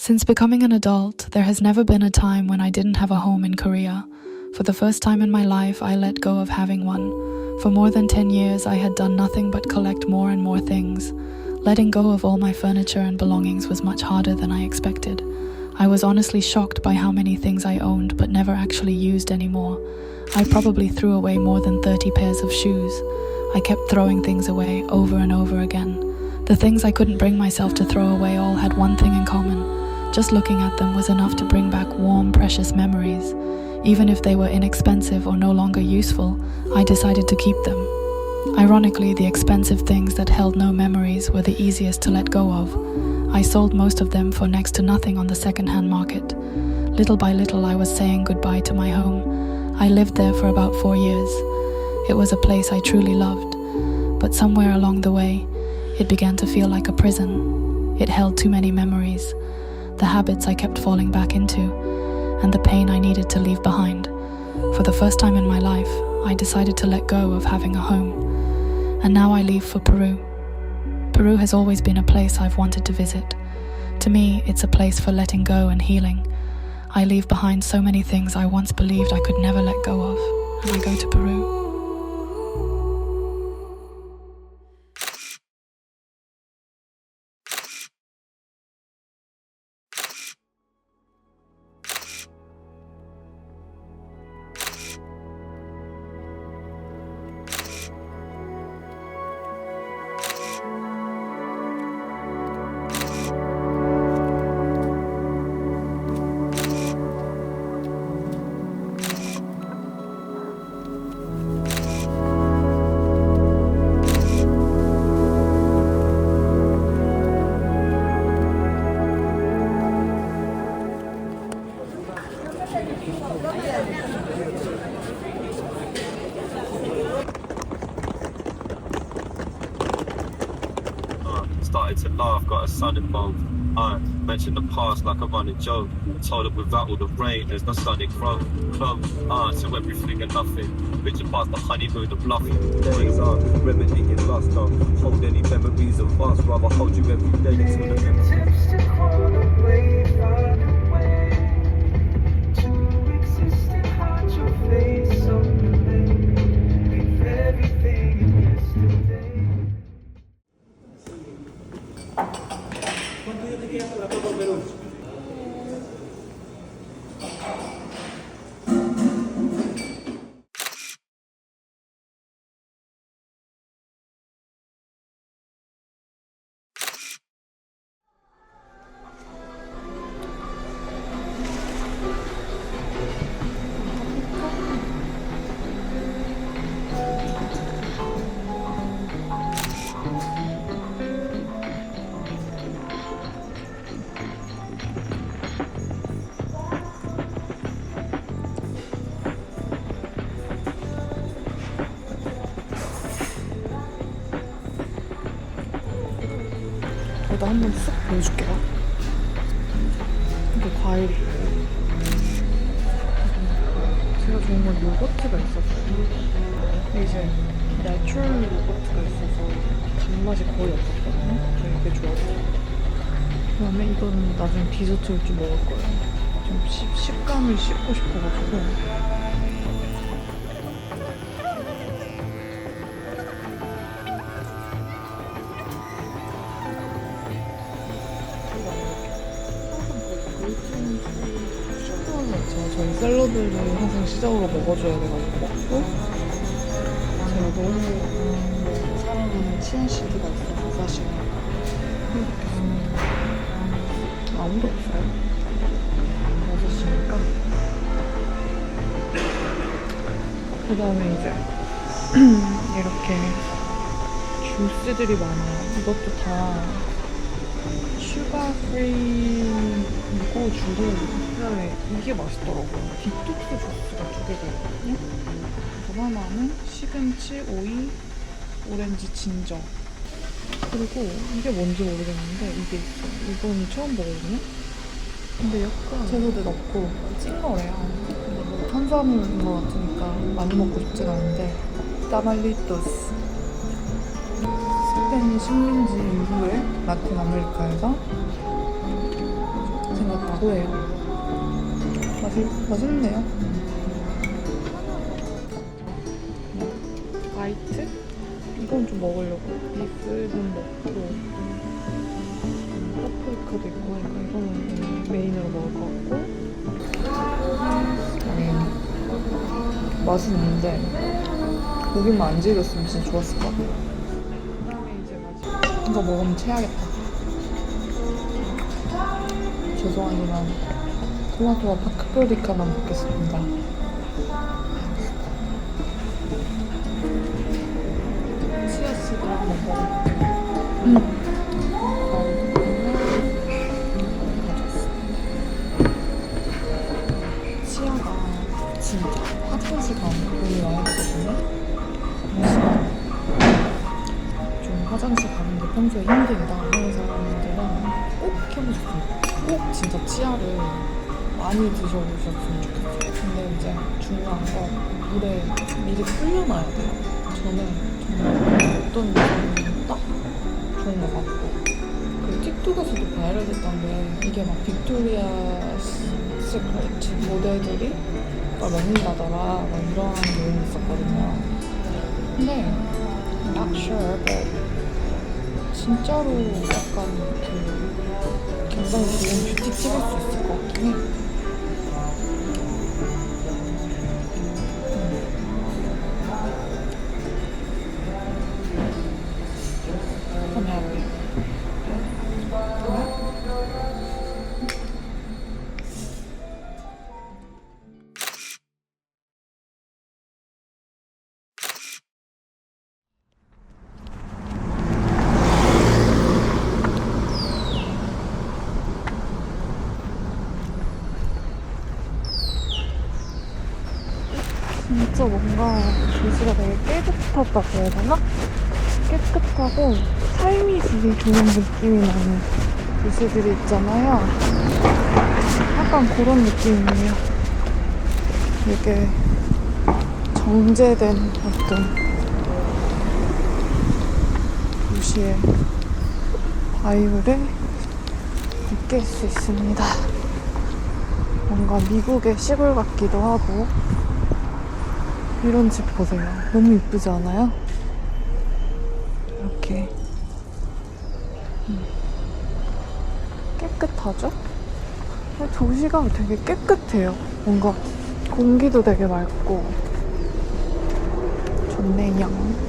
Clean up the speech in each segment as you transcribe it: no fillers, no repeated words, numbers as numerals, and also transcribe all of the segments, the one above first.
Since becoming an adult, there has never been a time when I didn't have a home in Korea. For the first time in my life, I let go of having one. For more than 10 years, I had done nothing but collect more and more things. Letting go of all my furniture and belongings was much harder than I expected. I was honestly shocked by how many things I owned but never actually used anymore. I probably threw away more than 30 pairs of shoes. I kept throwing things away over and over again. The things I couldn't bring myself to throw away all had one thing in common. Just looking at them was enough to bring back warm, precious memories. Even if they were inexpensive or no longer useful, I decided to keep them. Ironically, the expensive things that held no memories were the easiest to let go of. I sold most of them for next to nothing on the second-hand market. Little by little, I was saying goodbye to my home. I lived there for about 4 years. It was a place I truly loved. But somewhere along the way, it began to feel like a prison. It held too many memories, the habits I kept falling back into, and the pain I needed to leave behind. For the first time in my life, I decided to let go of having a home. And now I leave for Peru. Peru has always been a place I've wanted to visit. To me, it's a place for letting go and healing. I leave behind so many things I once believed I could never let go of, and I go to Peru. Started to laugh, got a son involved. Mentioned the past like a running joke. Told her without all the rain, there's no sonic growth. To everything and nothing. Bitch past the honeymoon of bluffing. Days are remedying lust. Don't hold any memories of us. Rather hold you every day until the tips to run away, run away. To exist and hide your face on the lake. Leave everything in yesterday. 나 한번 쓱 보여줄게 봐. 이게 과일이에요. 제가 좋은 건 요거트가 있었어요. 근데 이제 내추럴 요거트가 있어서 단맛이 거의 없었거든요. 저 이게 좋았어요. 그다음에 이거는 나중에 디저트를 좀 먹을 거예요. 좀 식감을 씹고 싶어가지고. 저희 샐러드를 항상 시작으로 먹어줘야 돼가지고 먹고, 제가 너무 사랑하는 치아시드가 있어서 사실 해먹겠습니다. 아무도 없어요. 6시니까. 그 다음에 이제 이렇게 주스들이 많아요. 이것도 다 슈가 프리이고 주로 그다음에 이게 맛있더라고요. 디톡스 주스가 2개가 있거든요. 그래서 하나는 시금치, 오이, 오렌지, 진저. 그리고 이게 뭔지 모르겠는데 이게 있어요. 이건 처음 먹거든요. 근데 약간 채소들 넣고 찐 거래요. 근데 뭐 탄수화물인 거 같으니까 많이 먹고 싶진 않은데. 타말리토스. 스페인 식민지 이후에 라틴 아메리카에서 있다고 해요. 맛있네요. 화이트? 이건 좀 먹으려고. 비프는 먹고 파프리카도 있고 하니까 이거는 메인으로 먹을 것 같고. 맛은 있는데 고기만 안 질겼으면 진짜 좋았을 것 같아요. 그다음에 이제 마지막 이거 먹으면 체하겠다. 죄송하지만 토마토와 파프리카만 먹겠습니다. 치아씨드를 한번 먹어볼게요. 치아가 진짜 화장실 가면 돈이 많이 들거든요. 좀 화장실 가는데 평소에 힘들다 하는 사람들은 꼭 해보셨으면 꼭 진짜 치아를 많이 드셔보셨으면 좋겠어요. 근데 이제 중요한 건 물에 미리 불려놔야 돼요. 저는 정말 어떤 유전이 딱 좋은 것 같고 그 틱톡에서도 바이럴됐던 게 이게 막 빅토리아 시크릿 모델들이 먹는다더라 막 이런 내용이 있었거든요. 근데 not sure, but 진짜로 약간 그 굉장히 좋은 뷰티 팁일 수 있을 것 같긴 해. I'm happy. 진짜 뭔가 도시가 되게 깨끗하다고 해야 되나? 깨끗하고 삶이 되게 좋은 느낌이 나는 도시들이 있잖아요. 약간 그런 느낌이에요. 되게 정제된 어떤 도시의 바이브를 느낄 수 있습니다. 뭔가 미국의 시골 같기도 하고. 이런 집 보세요. 너무 이쁘지 않아요? 이렇게 깨끗하죠? 도시가 되게 깨끗해요. 뭔가 공기도 되게 맑고 좋네요.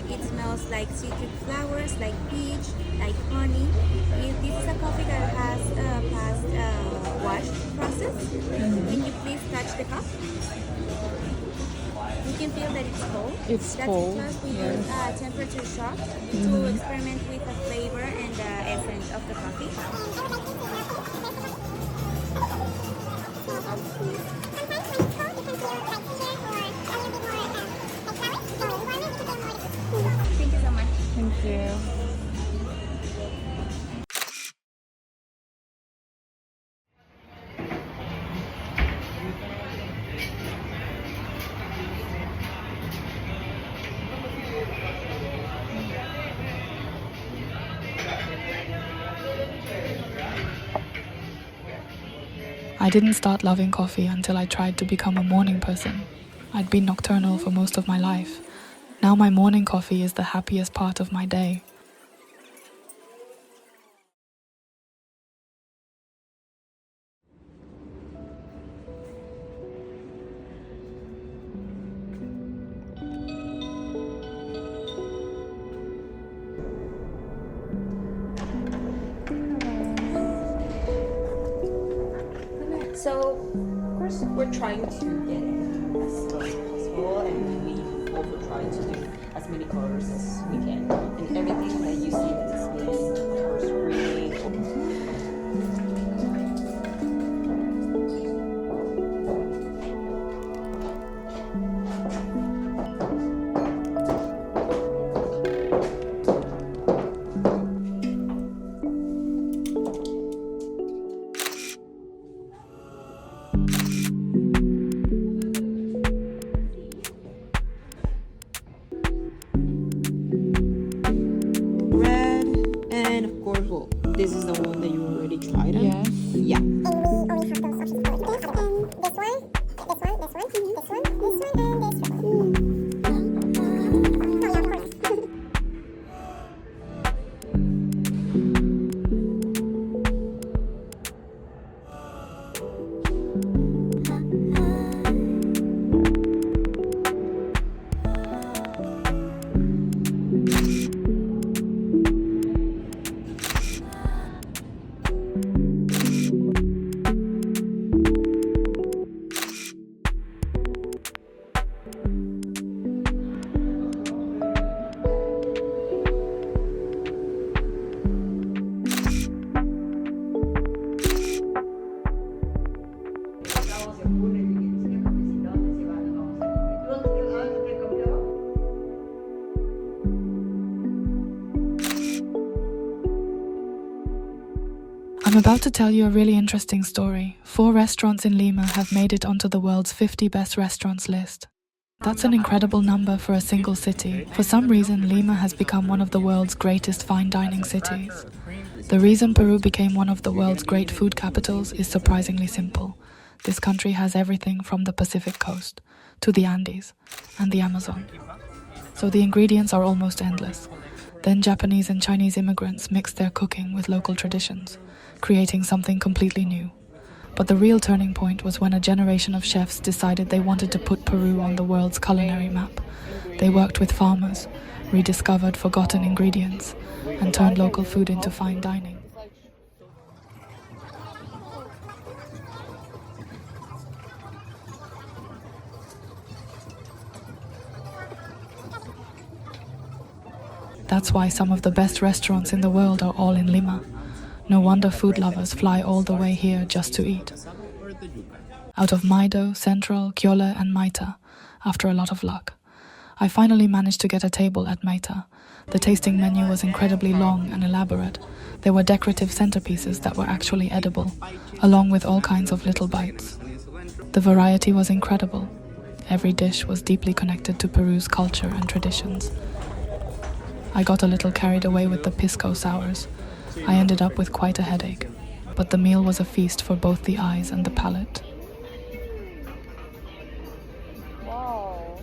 It smells like citric flowers, like peach, like honey. This is a coffee that has passed wash process. Can you please touch the cup? You can feel that it's cold. It's That's cold, because we yes. use temperature shock to experiment with the flavor and the essence of the coffee. Thank you so much. Thank you. I didn't start loving coffee until I tried to become a morning person. I'd been nocturnal for most of my life. Now my morning coffee is the happiest part of my day. So, of course, we're trying to get it as close as possible, and we also try to do as many colors as we can. And everything that you see in the display, of course, really. Red, and of course, well, this is the one that you already tried. Yes. Yeah. And we only have those options for this and this one, this one, this one, this one, this one, and this one. Oh yeah, of course. I'm about to tell you a really interesting story. 4 restaurants in Lima have made it onto the world's 50 best restaurants list. That's an incredible number for a single city. For some reason, Lima has become one of the world's greatest fine dining cities. The reason Peru became one of the world's great food capitals is surprisingly simple. This country has everything from the Pacific coast to the Andes and the Amazon. So the ingredients are almost endless. Then Japanese and Chinese immigrants mixed their cooking with local traditions, creating something completely new. But the real turning point was when a generation of chefs decided they wanted to put Peru on the world's culinary map. They worked with farmers, rediscovered forgotten ingredients, and turned local food into fine dining. That's why some of the best restaurants in the world are all in Lima. No wonder food lovers fly all the way here just to eat. Out of Maido, Central, Kyola and Maita, after a lot of luck, I finally managed to get a table at Maita. The tasting menu was incredibly long and elaborate. There were decorative centerpieces that were actually edible, along with all kinds of little bites. The variety was incredible. Every dish was deeply connected to Peru's culture and traditions. I got a little carried away with the pisco sours. I ended up with quite a headache, but the meal was a feast for both the eyes and the palate. Wow.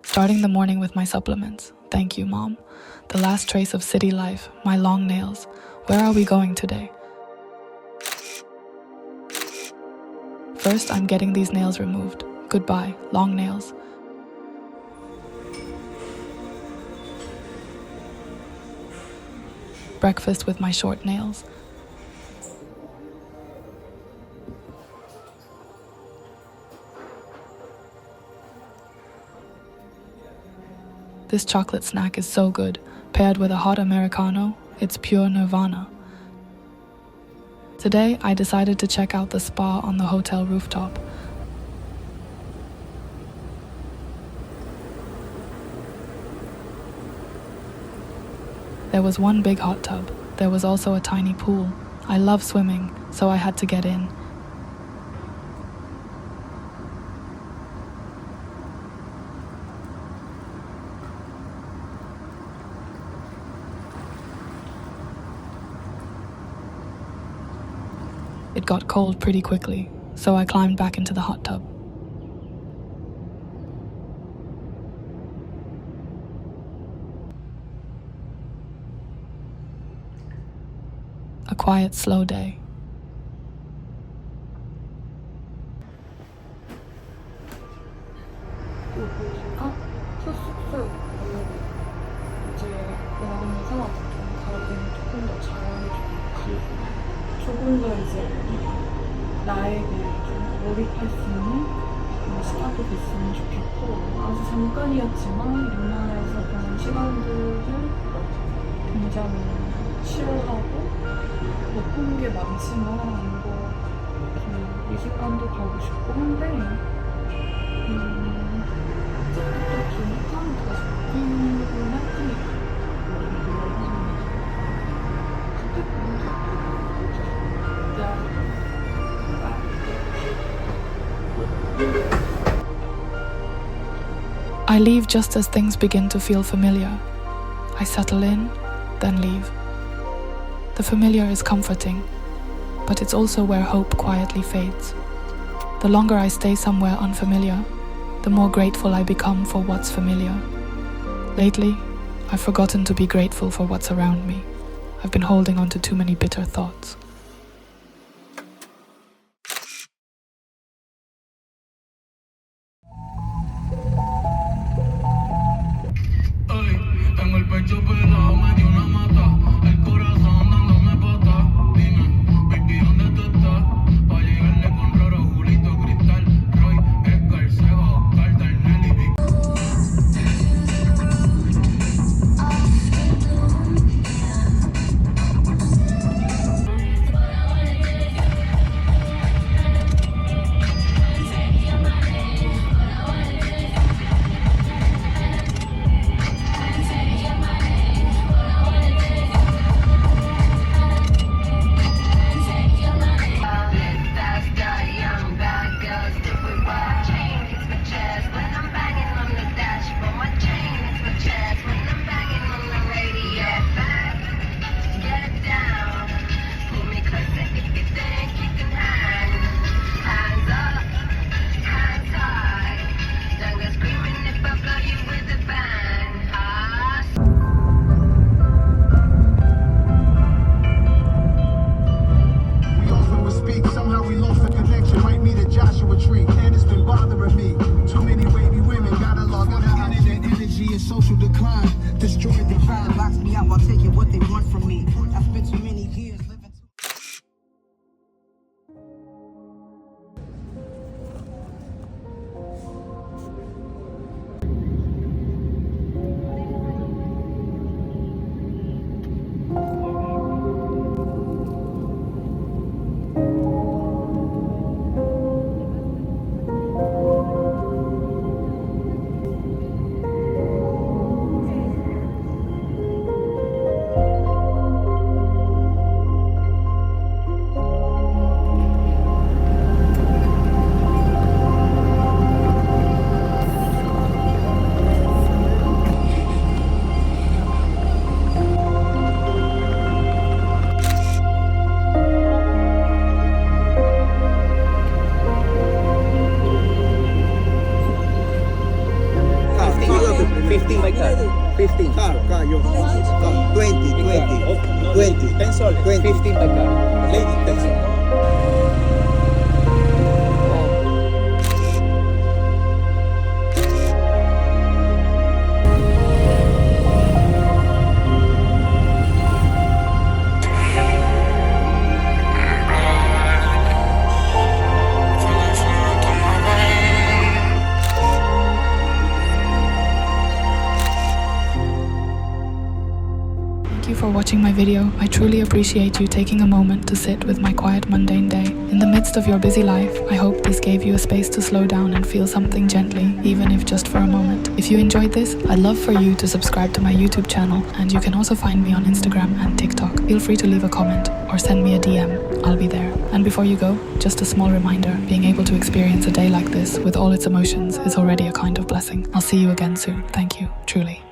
Starting the morning with my supplements. Thank you, Mom. The last trace of city life, my long nails. Where are we going today? First, I'm getting these nails removed. Goodbye, long nails. Breakfast with my short nails. This chocolate snack is so good. Paired with a hot Americano, it's pure nirvana. Today, I decided to check out the spa on the hotel rooftop. There was one big hot tub. There was also a tiny pool. I love swimming, so I had to get in. It got cold pretty quickly, so I climbed back into the hot tub. a quiet, slow day. 첫 숙소 이제 영상하고 좀 다르게 조금 더 자연스럽고 조금 더 이제 나에게 좀 몰입할 수 있는 그런 시간도 됐으면 좋겠고 아주 잠깐이었지만 유나에서 보낸 시간들을 굉장히 치열하고 예쁜 게 많지만 이 시간도 가고 싶고 한데 또 기억하면 더 좋긴 하니까 I leave just as things begin to feel familiar. I settle in, then leave. The familiar is comforting, but it's also where hope quietly fades. The longer I stay somewhere unfamiliar, the more grateful I become for what's familiar. Lately, I've forgotten to be grateful for what's around me. I've been holding on to too many bitter thoughts. Tengo el pecho pelado, me dio una mata, el corazón dándome pata. Dime, baby, ¿dónde tú estás? Pa' llegarle con Roro, Julito, Cristal, Roy, Edgar, Seba, Oscar, Darnell y Vic. Social decline, destroyed the vibe, locks me out while taking what they want from me. I spent too many years living car, yo. 20. 10 soles. 15 by car. Lady, 10 soles. Thank you for watching my video. I truly appreciate you taking a moment to sit with my quiet, mundane day. In the midst of your busy life, I hope this gave you a space to slow down and feel something gently, even if just for a moment. If you enjoyed this, I'd love for you to subscribe to my YouTube channel, and you can also find me on Instagram and TikTok. Feel free to leave a comment or send me a DM. I'll be there. And before you go, just a small reminder, being able to experience a day like this with all its emotions is already a kind of blessing. I'll see you again soon. Thank you, truly.